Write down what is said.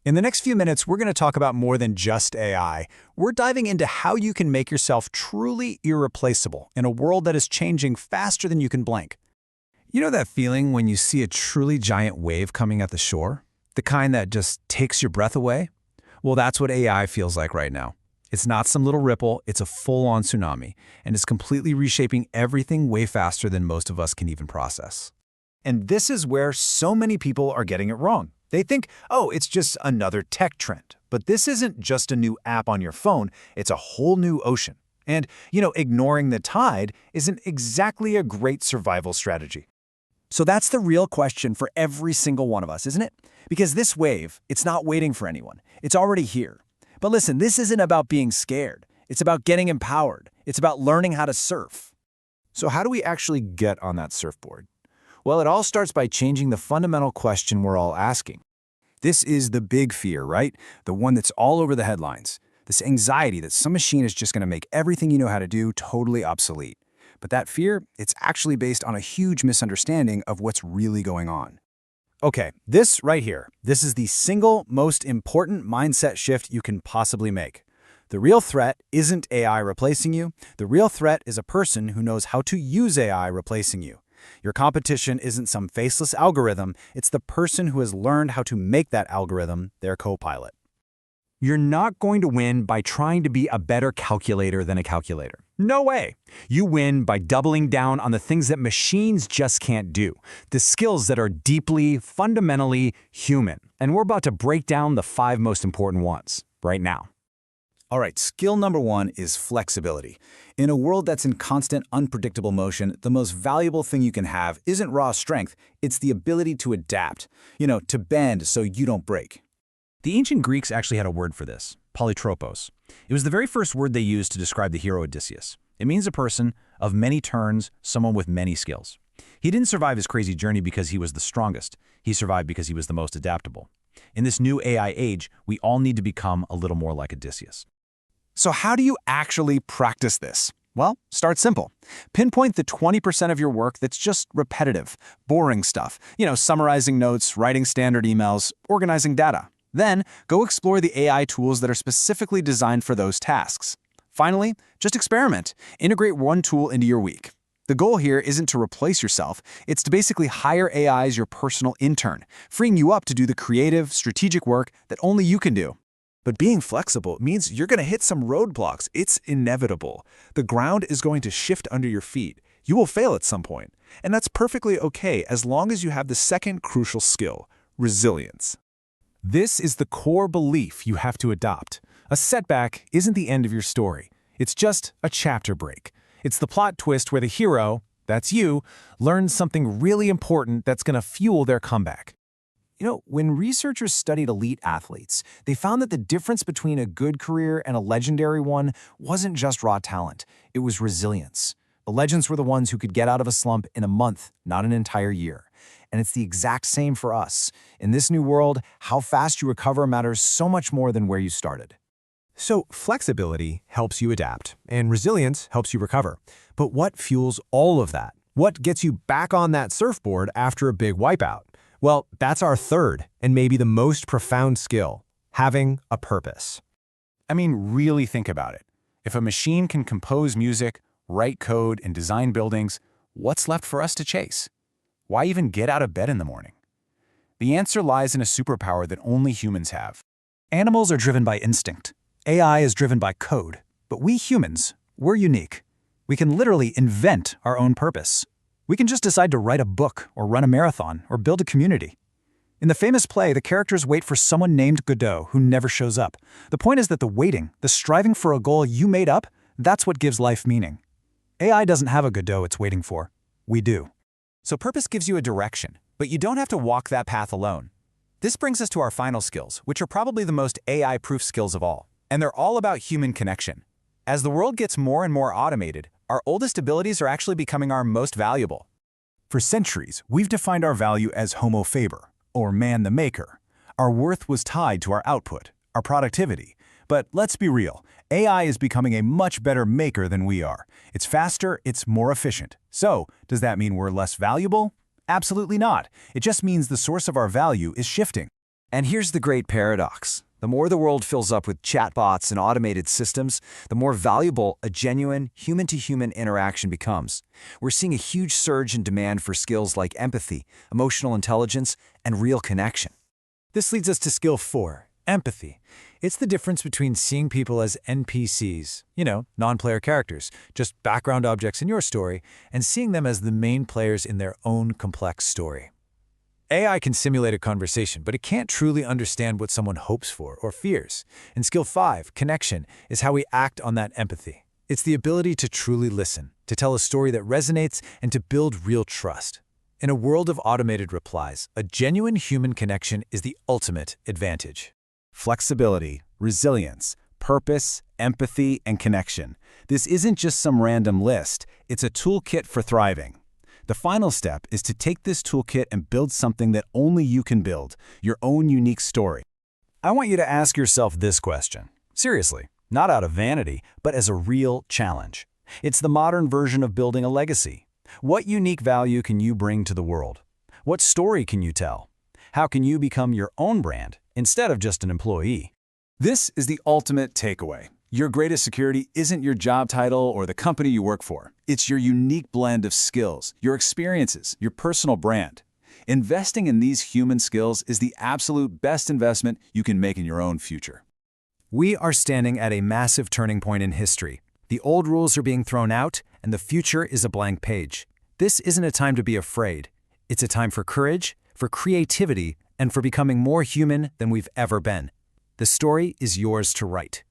In the next few minutes, we're going to talk about more than just AI. We're diving into how you can make yourself truly irreplaceable in a world that is changing faster than you can blink. You know that feeling when you see a truly giant wave coming at the shore? The kind that just takes your breath away? Well, that's what AI feels like right now. It's not some little ripple, it's a full-on tsunami, and it's completely reshaping everything way faster than most of us can even process. And this is where so many people are getting it wrong. They think, oh, it's just another tech trend. But this isn't just a new app on your phone, it's a whole new ocean. And, ignoring the tide isn't exactly a great survival strategy. So that's the real question for every single one of us, isn't it? Because this wave, it's not waiting for anyone. It's already here. But listen, this isn't about being scared. It's about getting empowered. It's about learning how to surf. So how do we actually get on that surfboard? Well, it all starts by changing the fundamental question we're all asking. This is the big fear, right? The one that's all over the headlines. This anxiety that some machine is just going to make everything you know how to do totally obsolete. But that fear, it's actually based on a huge misunderstanding of what's really going on. Okay, this right here, this is the single most important mindset shift you can possibly make. The real threat isn't AI replacing you. The real threat is a person who knows how to use AI replacing you. Your competition isn't some faceless algorithm, it's the person who has learned how to make that algorithm their co-pilot. You're not going to win by trying to be a better calculator than a calculator. No way. You win by doubling down on the things that machines just can't do, the skills that are deeply, fundamentally human. And we're about to break down the 5 most important ones right now. All right, skill number 1 is flexibility. In a world that's in constant, unpredictable motion, the most valuable thing you can have isn't raw strength, it's the ability to adapt, to bend so you don't break. The ancient Greeks actually had a word for this, polytropos. It was the very first word they used to describe the hero Odysseus. It means a person of many turns, someone with many skills. He didn't survive his crazy journey because he was the strongest. He survived because he was the most adaptable. In this new AI age, we all need to become a little more like Odysseus. So how do you actually practice this? Well, start simple. Pinpoint the 20% of your work that's just repetitive, boring stuff. Summarizing notes, writing standard emails, organizing data. Then, go explore the AI tools that are specifically designed for those tasks. Finally, just experiment. Integrate one tool into your week. The goal here isn't to replace yourself, it's to basically hire AI as your personal intern, freeing you up to do the creative, strategic work that only you can do. But being flexible means you're going to hit some roadblocks. It's inevitable. The ground is going to shift under your feet. You will fail at some point. And that's perfectly okay as long as you have the second crucial skill, resilience. This is the core belief you have to adopt. A setback isn't the end of your story. It's just a chapter break. It's the plot twist where the hero, that's you, learns something really important that's going to fuel their comeback. When researchers studied elite athletes, they found that the difference between a good career and a legendary one wasn't just raw talent, it was resilience. The legends were the ones who could get out of a slump in a month, not an entire year. And it's the exact same for us. In this new world, how fast you recover matters so much more than where you started. So flexibility helps you adapt, and resilience helps you recover. But what fuels all of that? What gets you back on that surfboard after a big wipeout? Well, that's our third and maybe the most profound skill, having a purpose. I mean, really think about it. If a machine can compose music, write code, and design buildings, what's left for us to chase? Why even get out of bed in the morning? The answer lies in a superpower that only humans have. Animals are driven by instinct. AI is driven by code. But we humans, we're unique. We can literally invent our own purpose. We can just decide to write a book, or run a marathon, or build a community. In the famous play, the characters wait for someone named Godot who never shows up. The point is that the waiting, the striving for a goal you made up, that's what gives life meaning. AI doesn't have a Godot it's waiting for. We do. So purpose gives you a direction, but you don't have to walk that path alone. This brings us to our final skills, which are probably the most AI-proof skills of all. And they're all about human connection. As the world gets more and more automated, our oldest abilities are actually becoming our most valuable. For centuries, we've defined our value as homo faber, or man the maker. Our worth was tied to our output, our productivity. But let's be real, AI is becoming a much better maker than we are. It's faster, it's more efficient. So, does that mean we're less valuable? Absolutely not. It just means the source of our value is shifting. And here's the great paradox. The more the world fills up with chatbots and automated systems, the more valuable a genuine human-to-human interaction becomes. We're seeing a huge surge in demand for skills like empathy, emotional intelligence, and real connection. This leads us to skill 4, empathy. It's the difference between seeing people as NPCs, non-player characters, just background objects in your story, and seeing them as the main players in their own complex story. AI can simulate a conversation, but it can't truly understand what someone hopes for or fears. And skill 5, connection, is how we act on that empathy. It's the ability to truly listen, to tell a story that resonates, and to build real trust. In a world of automated replies, a genuine human connection is the ultimate advantage. Flexibility, resilience, purpose, empathy, and connection. This isn't just some random list. It's a toolkit for thriving. The final step is to take this toolkit and build something that only you can build, your own unique story. I want you to ask yourself this question. Seriously, not out of vanity, but as a real challenge. It's the modern version of building a legacy. What unique value can you bring to the world? What story can you tell? How can you become your own brand instead of just an employee? This is the ultimate takeaway. Your greatest security isn't your job title or the company you work for. It's your unique blend of skills, your experiences, your personal brand. Investing in these human skills is the absolute best investment you can make in your own future. We are standing at a massive turning point in history. The old rules are being thrown out, and the future is a blank page. This isn't a time to be afraid. It's a time for courage, for creativity, and for becoming more human than we've ever been. The story is yours to write.